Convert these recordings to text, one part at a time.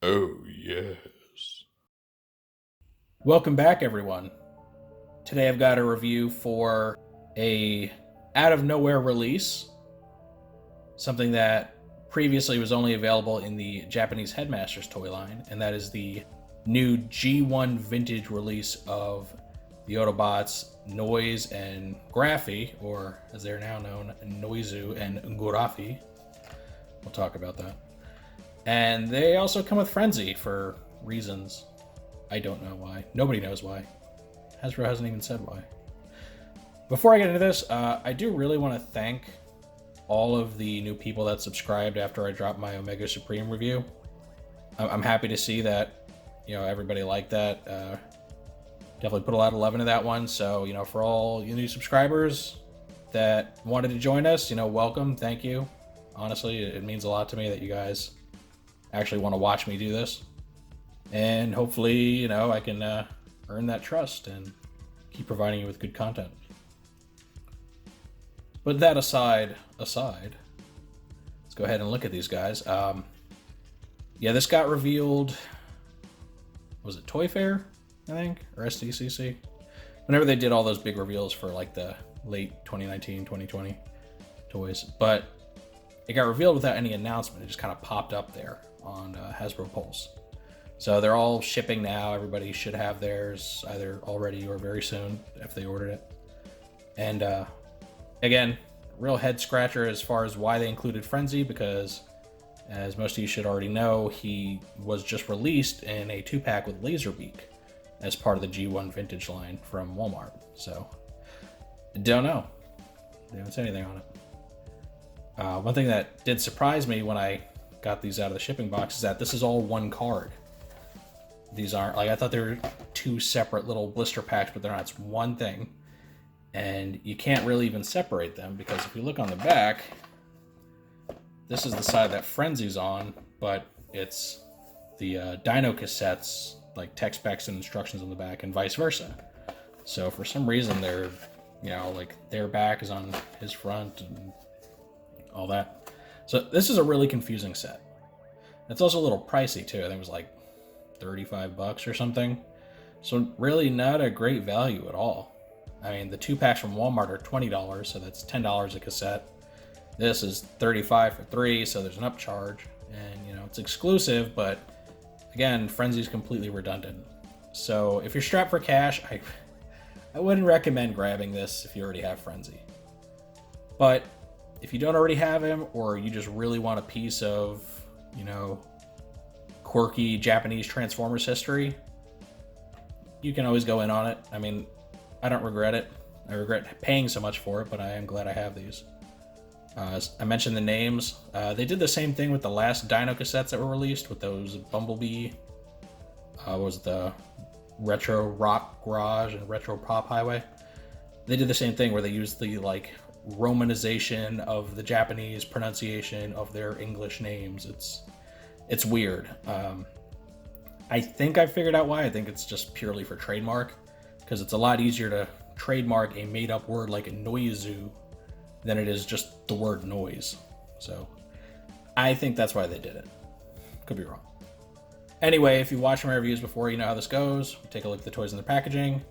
Oh, yes. Welcome back, everyone. Today I've got a review for a out-of-nowhere release, something that previously was only available in the Japanese Headmasters toy line, and that is the new G1 vintage release of the Autobots Noizu and Gurafi, or as they're now known, Noizu and Gurafi. We'll talk about that. And they also come with Frenzy for reasons I don't know why. Nobody knows why. Hasbro hasn't even said why. Before I get into this, I do really want to thank all of the new people that subscribed after I dropped my Omega Supreme review. I'm happy to see that, everybody liked that. Definitely put a lot of love into that one. So, for all you new subscribers that wanted to join us, welcome. Thank you. Honestly, it means a lot to me that you guys actually want to watch me do this. And hopefully, I can earn that trust and keep providing you with good content. But that aside, let's go ahead and look at these guys. This got revealed, was it Toy Fair, I think, or SDCC? Whenever they did all those big reveals for like the late 2019, 2020 toys. But it got revealed without any announcement. It just kind of popped up there on Hasbro Pulse. So they're all shipping now. Everybody should have theirs either already or very soon if they ordered it. And again, real head scratcher as far as why they included Frenzy, because as most of you should already know, he was just released in a 2-pack with Laserbeak as part of the G1 vintage line from Walmart. So, don't know. They haven't said anything on it. One thing that did surprise me when I got these out of the shipping box is that this is all one card. These aren't, I thought they were two separate little blister packs, but they're not. It's one thing. And you can't really even separate them, because if you look on the back, this is the side that Frenzy's on, but it's the Dino cassettes, like tech specs and instructions on the back, and vice versa. So for some reason, they're, their back is on his front and all that. So this is a really confusing set. It's also a little pricey too. I think it was like $35 or something. So really not a great value at all. I mean, the 2-packs from Walmart are $20, so that's $10 a cassette. This is $35 for 3, so there's an upcharge. And, it's exclusive, but again, Frenzy's completely redundant. So if you're strapped for cash, I wouldn't recommend grabbing this if you already have Frenzy. But if you don't already have him, or you just really want a piece of, quirky Japanese Transformers history, you can always go in on it. I mean, I don't regret it. I regret paying so much for it, but I am glad I have these. As I mentioned the names. They did the same thing with the last Dino cassettes that were released with those Bumblebee. Was the Retro Rock Garage and Retro Pop Highway. They did the same thing where they used the romanization of the Japanese pronunciation of their English names. It's weird. I think I figured out why. I think it's just purely for trademark, because it's a lot easier to trademark a made-up word like a Noizu than it is just the word noise. So I think that's why they did it. Could be wrong. Anyway, if you watched my reviews before, you know how this goes. We take a look at the toys in the packaging,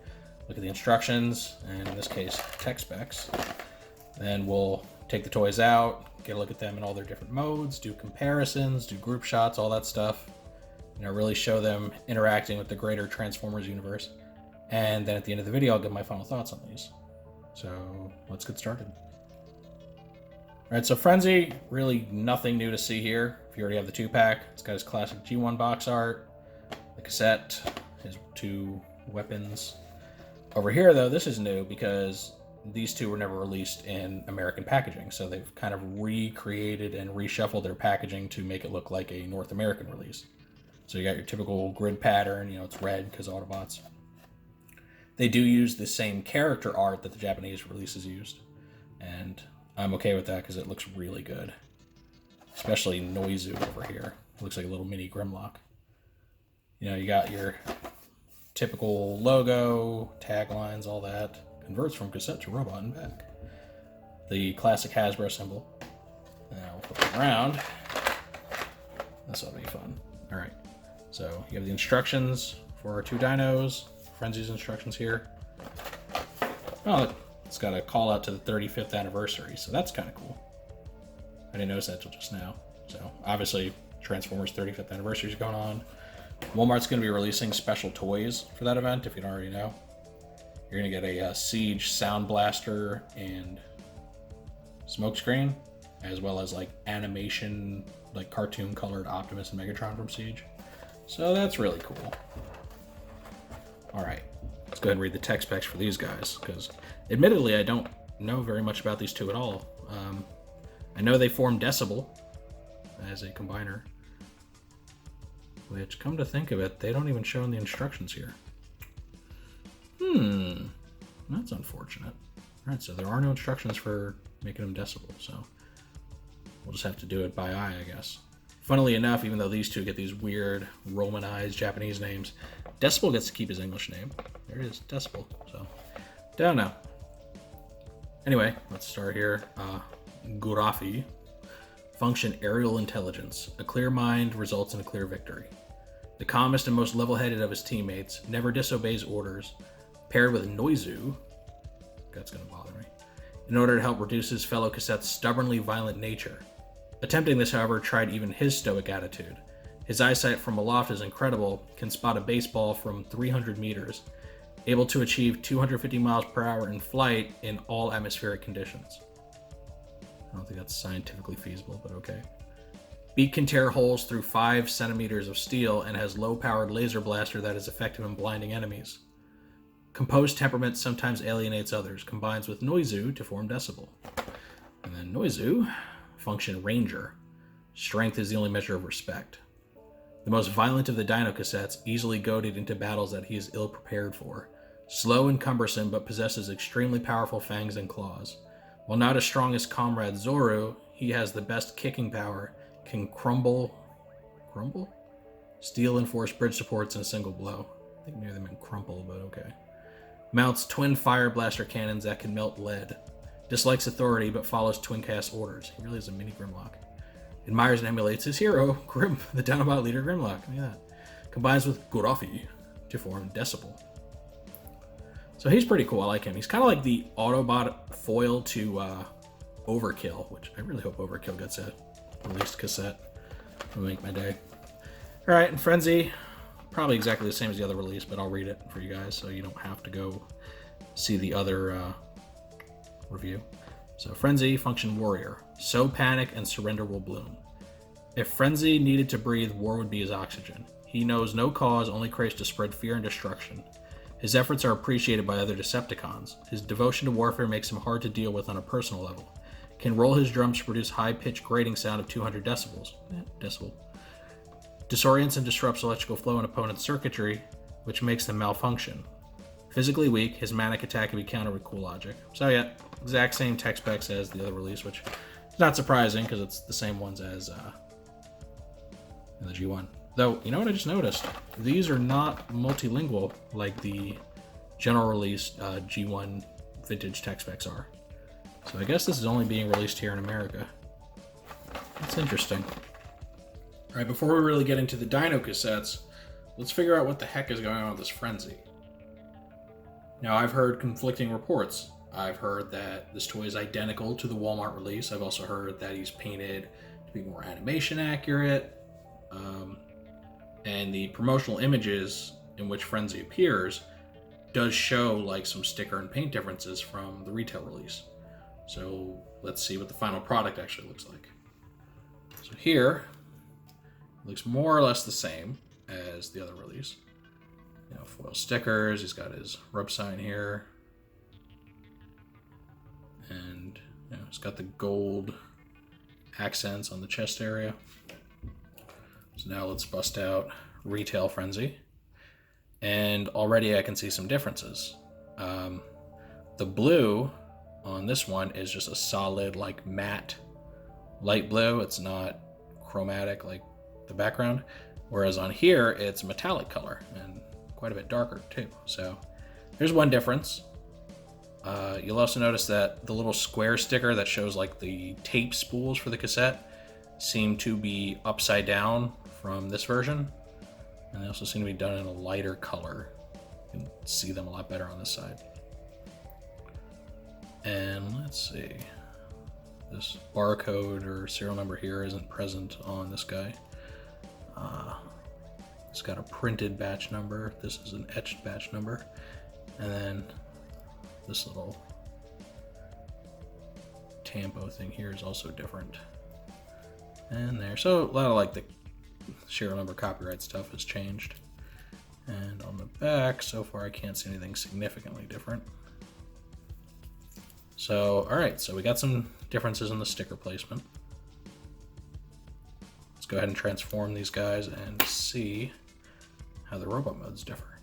look at the instructions, and in this case, tech specs. Then we'll take the toys out, get a look at them in all their different modes, do comparisons, do group shots, all that stuff. Really show them interacting with the greater Transformers universe. And then at the end of the video, I'll give my final thoughts on these. So let's get started. Alright, so Frenzy, really nothing new to see here. If you already have the 2-pack, it's got his classic G1 box art, the cassette, his 2 weapons. Over here, though, this is new because these 2 were never released in American packaging, so they've kind of recreated and reshuffled their packaging to make it look like a North American release. So you got your typical grid pattern, it's red because Autobots. They do use the same character art that the Japanese releases used, and I'm okay with that because it looks really good. Especially Noizu over here. It looks like a little mini Grimlock. You got your typical logo, taglines, all that. Converts from cassette to robot and back. The classic Hasbro symbol. Now we'll flip it around. This ought to be fun. Alright. So you have the instructions for our 2 dynos, Frenzy's instructions here. Oh, it's got a call out to the 35th anniversary, so that's kind of cool. I didn't notice that till just now. So obviously Transformers 35th anniversary is going on. Walmart's going to be releasing special toys for that event, if you don't already know. You're going to get a Siege Sound Blaster and smokescreen, as well as like animation, like cartoon colored Optimus and Megatron from Siege. So that's really cool. Alright, let's go ahead and read the tech specs for these guys, because admittedly I don't know very much about these two at all. I know they form Decibel as a combiner, which, come to think of it, they don't even show in the instructions here. That's unfortunate. Alright, so there are no instructions for making them Decibel, so we'll just have to do it by eye, I guess. Funnily enough, even though these two get these weird Romanized Japanese names, Decibel gets to keep his English name. There it is, Decibel. So, don't know. Anyway, let's start here. Gurafi. Function aerial intelligence. A clear mind results in a clear victory. The calmest and most level-headed of his teammates, never disobeys orders, paired with Noizu, that's gonna bother me, in order to help reduce his fellow cassette's stubbornly violent nature. Attempting this, however, tried even his stoic attitude. His eyesight from aloft is incredible, can spot a baseball from 300 meters, able to achieve 250 miles per hour in flight in all atmospheric conditions. I don't think that's scientifically feasible, but okay. Beak can tear holes through 5 centimeters of steel and has low-powered laser blaster that is effective in blinding enemies. Composed temperament sometimes alienates others, combines with Noizu to form Decibel. And then Noizu, function Ranger. Strength is the only measure of respect. The most violent of the Dino cassettes, easily goaded into battles that he is ill prepared for. Slow and cumbersome, but possesses extremely powerful fangs and claws. While not as strong as comrade Zoru, he has the best kicking power, can crumble steel and force bridge supports in a single blow. I think maybe they meant crumple, but okay. Mounts twin fire blaster cannons that can melt lead. Dislikes authority, but follows twin cast orders. He really is a mini Grimlock. Admires and emulates his hero, Grim, the Dinobot leader Grimlock. Look at that. Combines with Gurafi to form Decibel. So he's pretty cool. I like him. He's kind of like the Autobot foil to Overkill, which I really hope Overkill gets a released cassette. It'll make my day. Alright, and Frenzy, probably exactly the same as the other release, but I'll read it for you guys so you don't have to go see the other review. So Frenzy, function Warrior. Sow panic and surrender will bloom. If Frenzy needed to breathe, war would be his oxygen. He knows no cause, only craves to spread fear and destruction. His efforts are appreciated by other Decepticons. His devotion to warfare makes him hard to deal with on a personal level. Can roll his drums to produce high-pitched grating sound of 200 decibels. Decibel. Disorients and disrupts electrical flow in opponent's circuitry, which makes them malfunction. Physically weak, his manic attack can be countered with cool logic. So yeah, exact same tech specs as the other release, which is not surprising because it's the same ones as in the G1. Though, you know what I just noticed? These are not multilingual like the general release G1 vintage tech specs are. So I guess this is only being released here in America. That's interesting. Alright, before we really get into the Dino cassettes, let's figure out what the heck is going on with this Frenzy. Now, I've heard conflicting reports. I've heard that this toy is identical to the Walmart release. I've also heard that he's painted to be more animation accurate. And the promotional images in which Frenzy appears does show like some sticker and paint differences from the retail release. So let's see what the final product actually looks like. So here, it looks more or less the same as the other release. You know, foil stickers, he's got his rub sign here. And you know, he's got the gold accents on the chest area. So now let's bust out Retail Frenzy. And already I can see some differences. The blue on this one is just a solid, like, matte light blue. It's not chromatic like the background. Whereas on here, it's metallic color and quite a bit darker too. So there's one difference. You'll also notice that the little square sticker that shows like the tape spools for the cassette seem to be upside down from this version. And they also seem to be done in a lighter color. You can see them a lot better on this side. And let's see. This barcode or serial number here isn't present on this guy. It's got a printed batch number. This is an etched batch number. And then this little tampo thing here is also different. And there, so a lot of like the serial number copyright stuff has changed. And on the back, so far I can't see anything significantly different. So, all right, so we got some differences in the sticker placement. Let's go ahead and transform these guys and see how the robot modes differ.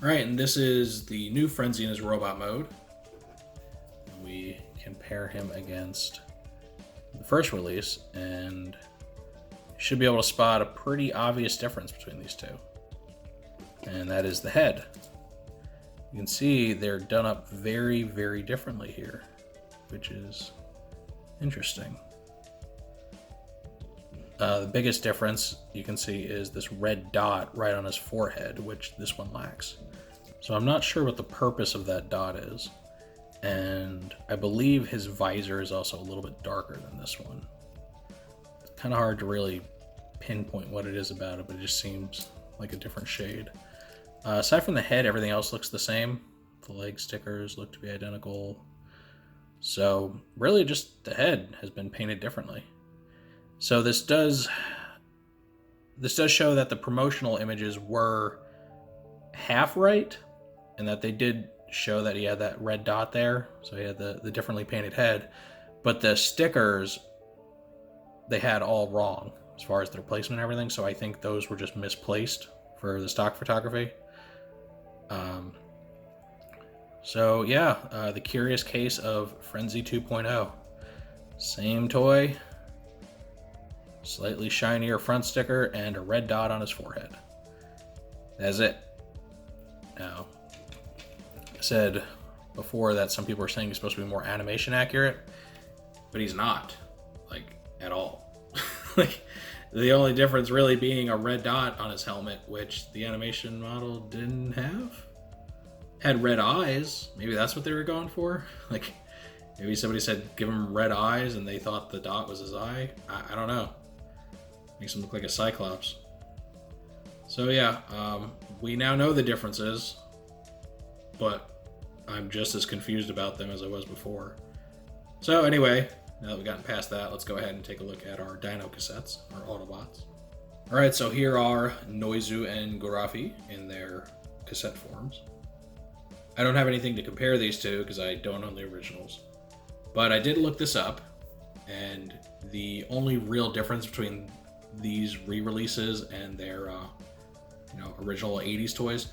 All right, and this is the new Frenzy in his robot mode. And we compare him against the first release, and you should be able to spot a pretty obvious difference between these two. And that is the head. You can see they're done up very, very differently here, which is interesting. The biggest difference you can see is this red dot right on his forehead, which this one lacks. So I'm not sure what the purpose of that dot is. And I believe his visor is also a little bit darker than this one. It's kind of hard to really pinpoint what it is about it, but it just seems like a different shade. Aside from the head, everything else looks the same. The leg stickers look to be identical. So really just the head has been painted differently. So this does show that the promotional images were half right, and that they did show that he had that red dot there, so he had the differently painted head, but the stickers they had all wrong as far as their placement and everything, so I think those were just misplaced for the stock photography. So yeah, the curious case of Frenzy 2.0. Same toy, slightly shinier front sticker, and a red dot on his forehead. That's it. Now, I said before that some people are saying he's supposed to be more animation accurate, but he's not, like, at all. Like, the only difference really being a red dot on his helmet, which the animation model didn't have. Had red eyes. Maybe that's what they were going for. Like, maybe somebody said give him red eyes and they thought the dot was his eye. I don't know. Makes him look like a cyclops. So yeah, we now know the differences, but I'm just as confused about them as I was before. So anyway, now that we've gotten past that, let's go ahead and take a look at our Dino cassettes, our Autobots. All right, so here are Noizu and Gurafi in their cassette forms. I don't have anything to compare these to because I don't own the originals, but I did look this up, and the only real difference between these re-releases and their original 80s toys,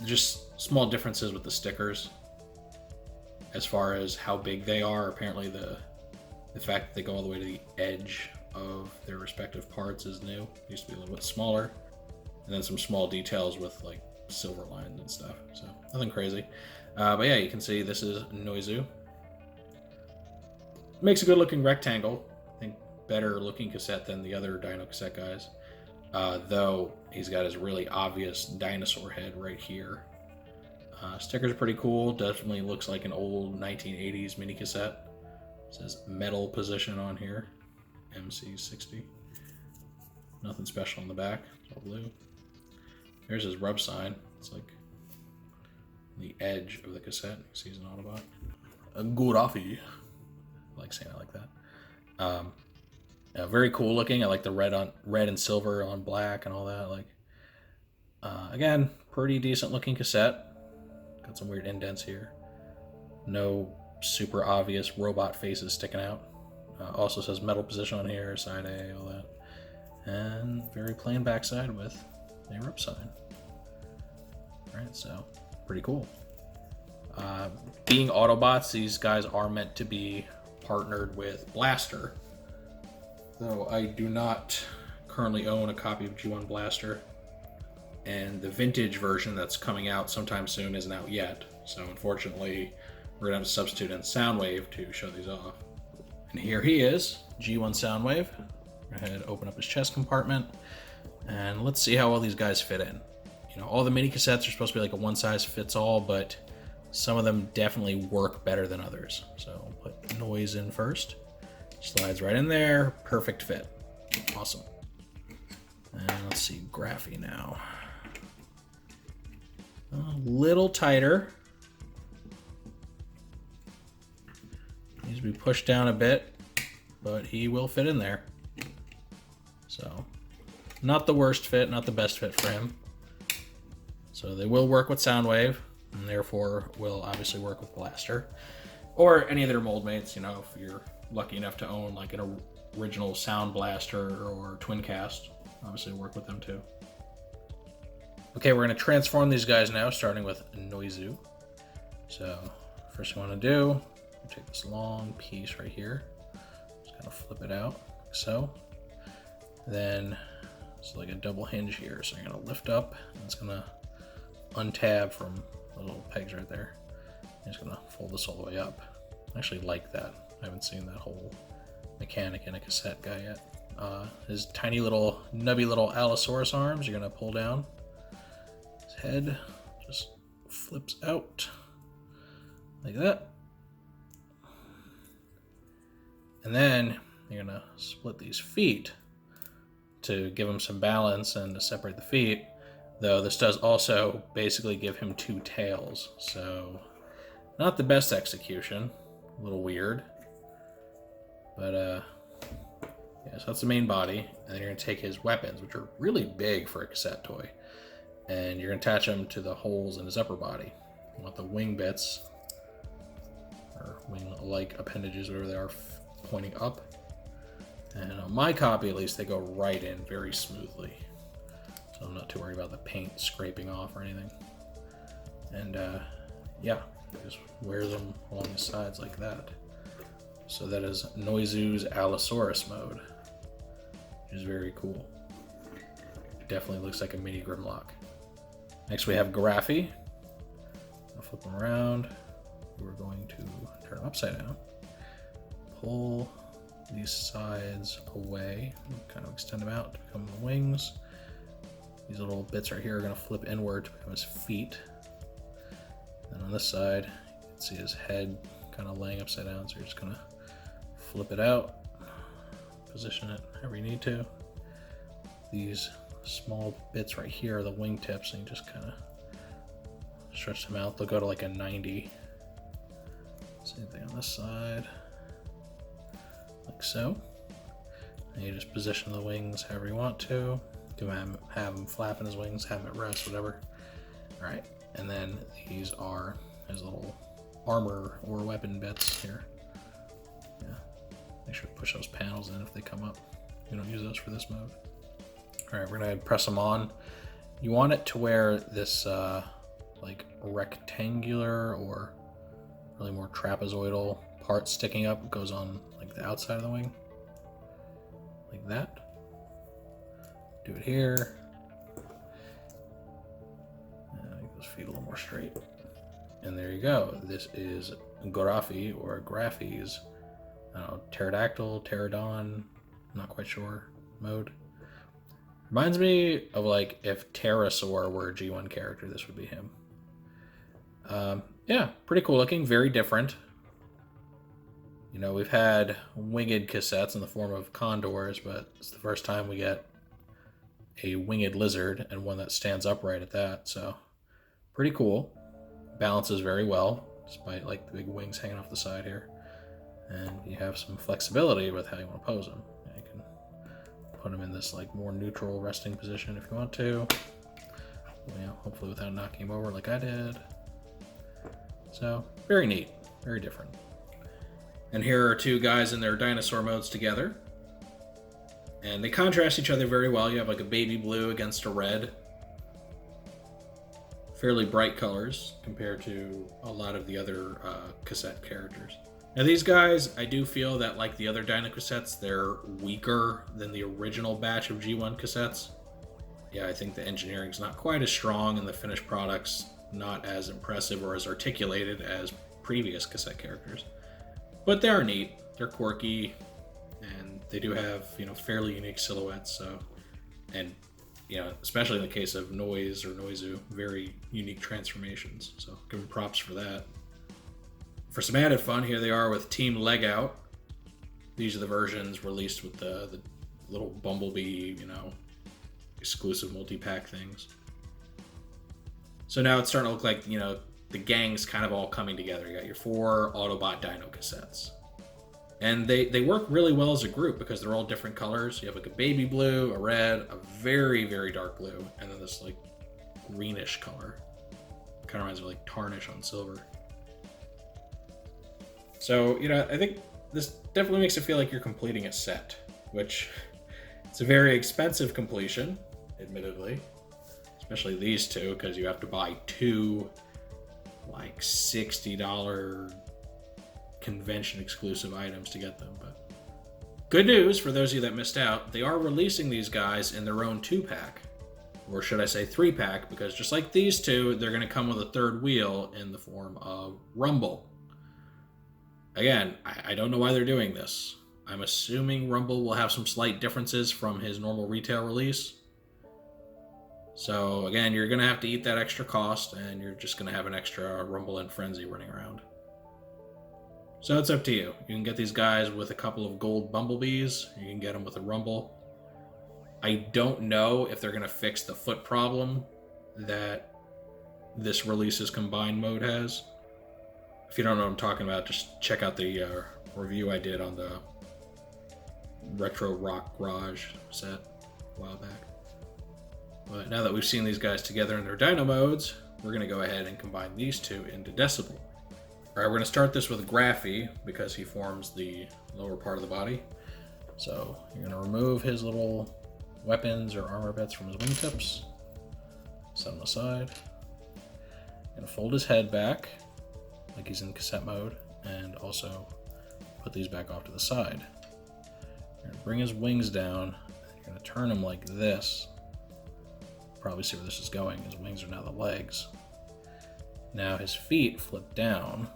just small differences with the stickers as far as how big they are. Apparently the fact that they go all the way to the edge of their respective parts is new. It used to be a little bit smaller, and then some small details with like silver lines and stuff, so nothing crazy. But yeah, you can see this is Noizu. Makes a good looking rectangle. I think better looking cassette than the other Dino cassette guys, though he's got his really obvious dinosaur head right here. Stickers are pretty cool. Definitely looks like an old 1980s mini cassette. It says metal position on here, MC60. Nothing special on the back, it's all blue. There's his rub sign. It's like the edge of the cassette. You see he's an Autobot. A Gurafi. I like saying it like that. Yeah, very cool looking. I like the red and silver on black and all that. Like, again, pretty decent looking cassette. Got some weird indents here. No super obvious robot faces sticking out. Also says metal position on here, side A, all that. And very plain backside with a rub sign. Alright, so pretty cool. Being Autobots, these guys are meant to be partnered with Blaster, though I do not currently own a copy of G1 Blaster, and the vintage version that's coming out sometime soon isn't out yet, so unfortunately we're gonna have to substitute in Soundwave to show these off. And here he is, G1 Soundwave. Go ahead, open up his chest compartment. And let's see how all these guys fit in. You know, all the mini cassettes are supposed to be like a one-size-fits-all, but some of them definitely work better than others. So put Noizu in first. Slides right in there. Perfect fit. Awesome. And let's see, Gurafi now. A little tighter. Needs to be pushed down a bit, but he will fit in there. So, not the worst fit, not the best fit for him. So they will work with Soundwave, and therefore will obviously work with Blaster. Or any of their mold mates, you know, if you're lucky enough to own like an original Sound Blaster or Twincast, obviously work with them too. Okay, we're going to transform these guys now, starting with Noizu. So, first thing I want to do, take this long piece right here, just kind of flip it out, like so. Then it's like a double hinge here, so you're going to lift up, and it's going to untab from the little pegs right there. I'm just going to fold this all the way up. I actually like that. I haven't seen that whole mechanic in a cassette guy yet. His tiny little, nubby little Allosaurus arms, you're going to pull down. His head just flips out like that. And then you're going to split these feet to give him some balance and to separate the feet. Though this does also basically give him two tails. So not the best execution. A little weird. But yeah, so that's the main body. And then you're going to take his weapons, which are really big for a cassette toy. And you're going to attach them to the holes in his upper body. You want the wing bits, or wing-like appendages, whatever they are, pointing up. And on my copy, at least, they go right in very smoothly. So I'm not too worried about the paint scraping off or anything. And yeah, just wear them along the sides like that. So that is Noizu's Allosaurus mode, which is very cool. Definitely looks like a mini Grimlock. Next we have Gurafi. I'll flip him around. We're going to turn him upside down. Pull these sides away, kind of extend them out to become the wings. These little bits right here are going to flip inward to become his feet. And on this side, you can see his head kind of laying upside down, so you're just going to flip it out, position it however you need to. These small bits right here are the wingtips, and you just kind of stretch them out. They'll go to like a 90. Same thing on this side, like so. And you just position the wings however you want to. You can have him flapping his wings, have him at rest, whatever. All right, and then these are his little armor or weapon bits here. Yeah, make sure to push those panels in if they come up. We don't use those for this mode. All right, we're gonna press them on. You want it to where this like rectangular or really more trapezoidal part sticking up goes on like the outside of the wing, like that. Do it here. Make those feet a little more straight. And there you go. This is Gurafi, or Grafi's pterodactyl, pterodon, not quite sure, mode. Reminds me of like if Pterosaur were a G1 character, this would be him. Yeah, pretty cool looking, very different. You know, we've had winged cassettes in the form of condors, but it's the first time we get a winged lizard, and one that stands upright at that, so pretty cool. Balances very well, despite like the big wings hanging off the side here. And you have some flexibility with how you want to pose them. You can put them in this like more neutral resting position if you want to. You know, hopefully without knocking him over like I did. So, very neat, very different. And here are two guys in their dinosaur modes together. And they contrast each other very well. You have like a baby blue against a red. Fairly bright colors compared to a lot of the other cassette characters. Now these guys, I do feel that like the other Dino cassettes, they're weaker than the original batch of G1 cassettes. Yeah, I think the engineering's not quite as strong and the finished product's not as impressive or as articulated as previous cassette characters. But they are neat, they're quirky, and they do have, you know, fairly unique silhouettes, so, and you know, especially in the case of Noizu, very unique transformations. So give them props for that. For some added fun, here they are with Team Leg Out. These are the versions released with the little Bumblebee, you know, exclusive multi-pack things. So now it's starting to look like, you know, the gang's kind of all coming together. You got your 4 Autobot Dino cassettes. And they work really well as a group because they're all different colors. You have like a baby blue, a red, a very, very dark blue, and then this like greenish color. Kind of reminds me of like tarnish on silver. So, you know, I think this definitely makes it feel like you're completing a set, which it's a very expensive completion, admittedly. Especially these two, because you have to buy 2 like $60 convention exclusive items to get them. But good news for those of you that missed out, they are releasing these guys in their own 2-pack, or should I say 3-pack, because just like these two, they're going to come with a third wheel in the form of Rumble. Again, I don't know why they're doing this. I'm assuming Rumble will have some slight differences from his normal retail release. So again, you're going to have to eat that extra cost, and you're just going to have an extra Rumble and Frenzy running around. So it's up to you. You can get these guys with a couple of gold Bumblebees. You can get them with a Rumble. I don't know if they're going to fix the foot problem that this release's combined mode has. If you don't know what I'm talking about, just check out the review I did on the Retro Rock Garage set a while back. But now that we've seen these guys together in their Dino modes, we're going to go ahead and combine these two into Decibel. Alright, we're going to start this with Gurafi because he forms the lower part of the body. So you're going to remove his little weapons or armor bits from his wingtips. Set them aside. You're going to fold his head back like he's in cassette mode, and also put these back off to the side. You're going to bring his wings down, and you're going to turn him like this. Probably see where this is going. His wings are now the legs. Now his feet flip down,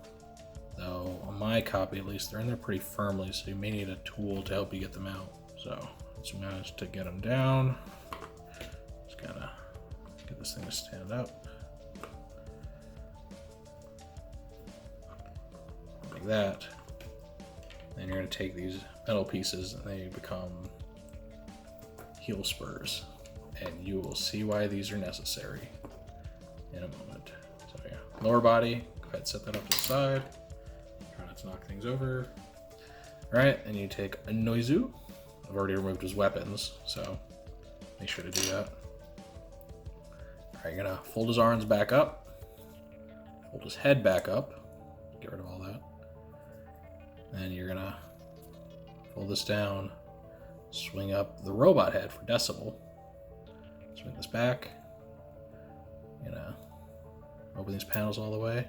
though on my copy at least they're in there pretty firmly, so you may need a tool to help you get them out. So let's manage to get them down. Just gotta get this thing to stand up. Like that. Then you're going to take these metal pieces and they become heel spurs. And you will see why these are necessary in a moment. So yeah, lower body, go ahead and set that up to the side. Try not to knock things over. All right, and you take a Noizu. I've already removed his weapons, so make sure to do that. All right, you're gonna fold his arms back up, fold his head back up, get rid of all that. Then you're gonna fold this down, swing up the robot head for Decibel. Swing this back. You're gonna open these panels all the way,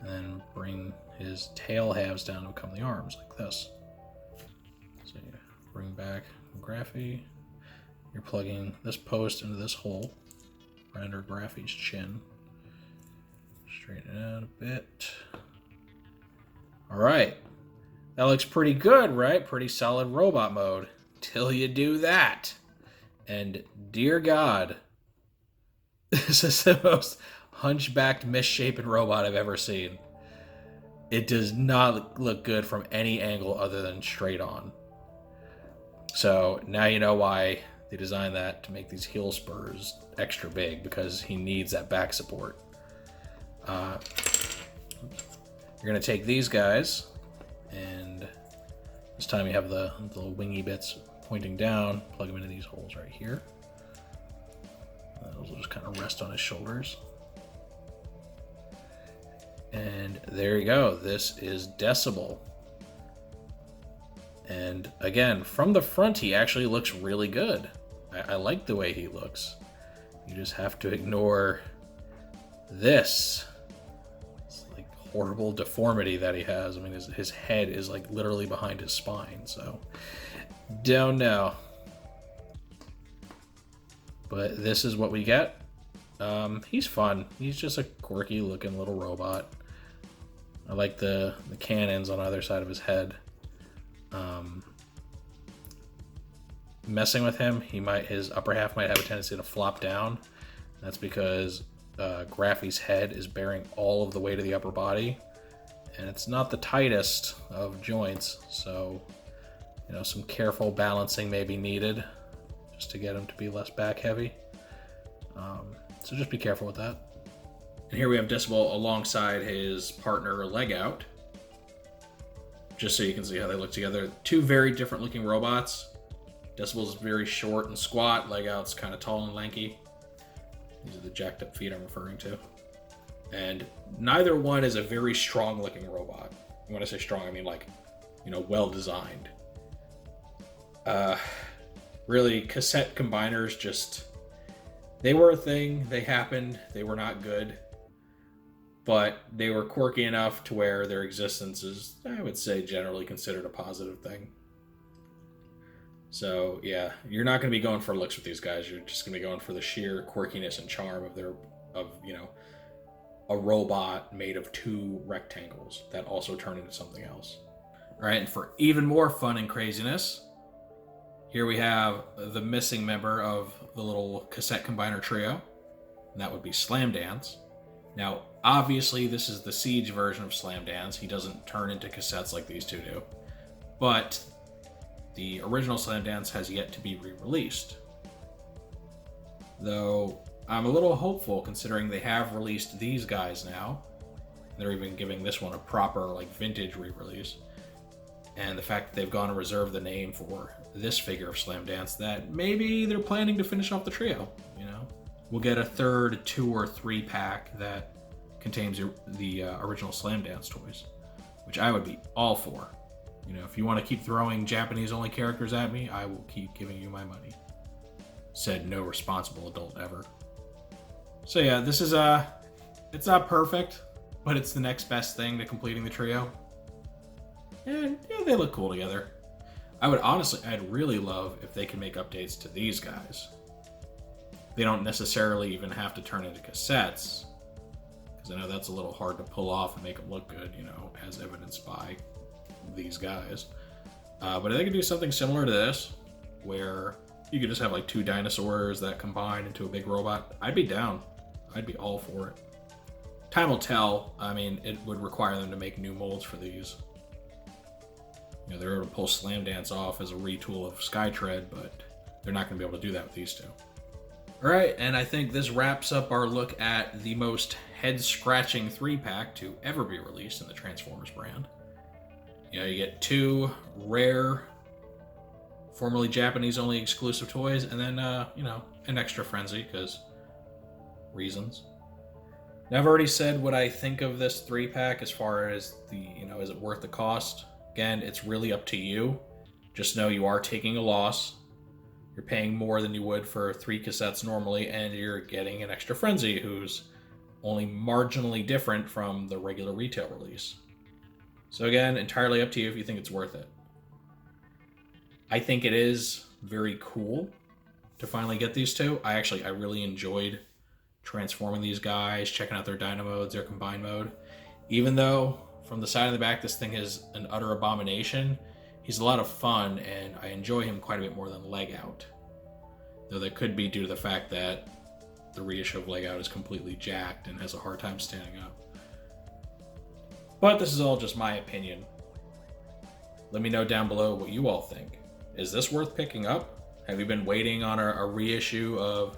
and then bring his tail halves down to become the arms, like this. So you bring back Gurafi. You're plugging this post into this hole, right under Gurafi's chin. Straighten it out a bit. All right, that looks pretty good, right? Pretty solid robot mode, till you do that. And dear God, this is the most hunchbacked, misshapen robot I've ever seen. It does not look good from any angle other than straight on. So now you know why they designed that, to make these heel spurs extra big, because he needs that back support. You're going to take these guys, and this time you have the little wingy bits pointing down, plug them into these holes right here. Those will just kind of rest on his shoulders. And there you go. This is Decibel. And again, from the front, he actually looks really good. I like the way he looks. You just have to ignore this. It's like horrible deformity that he has. I mean, his head is like literally behind his spine, so don't know. But this is what we get. He's fun. He's just a quirky looking little robot. I like the cannons on either side of his head. messing with him, his upper half might have a tendency to flop down. That's because Gurafi's head is bearing all of the weight of the upper body, and it's not the tightest of joints, so some careful balancing may be needed just to get him to be less back heavy. So just be careful with that. And here we have Decibel alongside his partner Leg Out, just so you can see how they look together. Two very different looking robots. Decibel's very short and squat, Leg Out's kind of tall and lanky. These are the jacked up feet I'm referring to. And neither one is a very strong looking robot. When I say strong, I mean well designed. Really, cassette combiners they were a thing, they happened, they were not good. But they were quirky enough to where their existence is, I would say, generally considered a positive thing. So yeah, you're not going to be going for looks with these guys. You're just going to be going for the sheer quirkiness and charm of a robot made of two rectangles that also turn into something else. All right, and for even more fun and craziness, here we have the missing member of the little cassette combiner trio, and that would be Slam Dance. Now, obviously, this is the Siege version of Slam Dance. He doesn't turn into cassettes like these two do, but the original Slam Dance has yet to be re-released. Though, I'm a little hopeful considering they have released these guys now. They're even giving this one a proper, vintage re-release. And the fact that they've gone and reserved the name for this figure of Slam Dance, that maybe they're planning to finish off the trio, We'll get a third 2 or 3 pack that contains the original Slam Dance toys, which I would be all for. If you want to keep throwing Japanese-only characters at me, I will keep giving you my money. Said no responsible adult ever. So yeah, this is it's not perfect, but it's the next best thing to completing the trio. And yeah, they look cool together. I'd really love if they could make updates to these guys. They don't necessarily even have to turn into cassettes, because I know that's a little hard to pull off and make them look good, as evidenced by these guys. But if they could do something similar to this, where you could just have 2 dinosaurs that combine into a big robot, I'd be down. I'd be all for it. Time will tell. I mean, it would require them to make new molds for these. They're able to pull Slam Dance off as a retool of Skytread, but they're not going to be able to do that with these two. Alright, and I think this wraps up our look at the most head-scratching 3-pack to ever be released in the Transformers brand. You get 2 rare, formerly Japanese-only exclusive toys, and then, an extra frenzy, because reasons. Now, I've already said what I think of this 3-pack as far as is it worth the cost? Again, it's really up to you. Just know you are taking a loss. You're paying more than you would for 3 cassettes normally, and you're getting an extra frenzy who's only marginally different from the regular retail release. So again, entirely up to you if you think it's worth it. I think it is very cool to finally get these two. I really enjoyed transforming these guys, checking out their dyno modes, their combined mode. Even though from the side and the back this thing is an utter abomination, he's a lot of fun, and I enjoy him quite a bit more than Leg Out. Though that could be due to the fact that the reissue of Leg Out is completely jacked and has a hard time standing up. But this is all just my opinion. Let me know down below what you all think. Is this worth picking up? Have you been waiting on a reissue of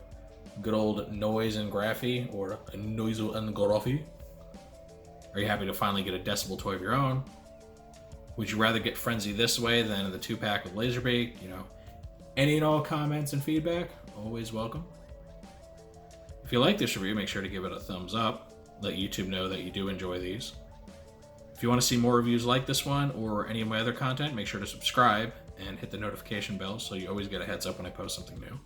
good old Noizu and Gurafi, or Noizu and Gurafi? Are you happy to finally get a Decibel toy of your own? Would you rather get Frenzy this way than the 2-pack with Laserbeak? Any and all comments and feedback, always welcome. If you like this review, make sure to give it a thumbs up. Let YouTube know that you do enjoy these. If you want to see more reviews like this one or any of my other content, make sure to subscribe and hit the notification bell so you always get a heads up when I post something new.